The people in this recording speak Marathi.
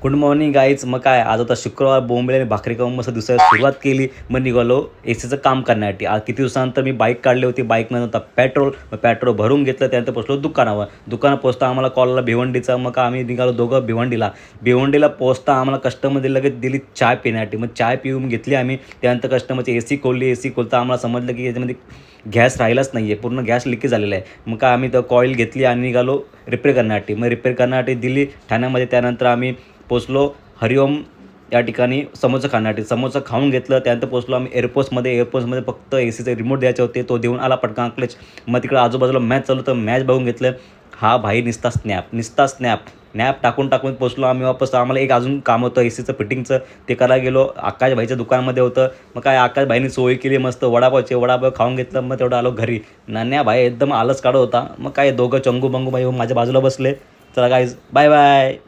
Good morning guys. मग काय आज होता शुक्रवार, बोंबले आणि भाकरी खाऊन मस्त दिवसाला सुरुवात केली. मग निघालो एसीचं काम करण्यासाठी. आज किती दिवसानंतर मी बाईक काढली होती. बाईकमध्ये होता पेट्रोल. मग पेट्रोल भरून घेतलं. त्यानंतर पोचलो दुकानावर. दुकानात पोचता आम्हाला कॉल आला भिवंडीचा. मग आम्ही निघालो दोघं भिवंडीला पोचता आम्हाला कस्टमरने लगेच दिली चाय पिण्यासाठी. मग चाय पिऊन घेतली आम्ही. त्यानंतर कस्टमरची एसी खोलली. एसी खोलता आम्हाला समजलं की याच्यामध्ये गॅस राहिलाच नाही आहे, पूर्ण गॅस लिकेज झालेला आहे. मग काय आम्ही तर कॉईल घेतली आणि निघालो रिपेअर करण्यासाठी. मग रिपेअर करण्यासाठी दिली ठाण्यामध्ये. त्यानंतर आम्ही पोचलो हरिओम या ठिकाणी समोसा खाण्यासाठी. समोसा खाऊन घेतलं. त्यानंतर पोचलो आम्ही एअरपोर्ट्समध्ये फक्त एसीचे रिमोट द्यायचे होते. तो देऊन आला पटकन क्लच. मग तिकडे आजूबाजूला मॅच चालू तर मॅच बघून घेतलं. हा भाई निसता स्नॅप टाकून पोचलो आम्ही वापस. आम्हाला एक अजून काम होतं एसीचं फिटिंगचं, ते करायला गेलो. आकाश भाईच्या दुकानामध्ये होतं. मग काय आकाश भाईने सोय केली मस्त वडापाव खाऊन घेतलं. मग तेवढं आलो घरी. नान्या भाई एकदम आलस काढत होता. मग काय दोघं चंगू बंगू भाई माझ्या बाजूला बसले. चला गाईज, बाय बाय.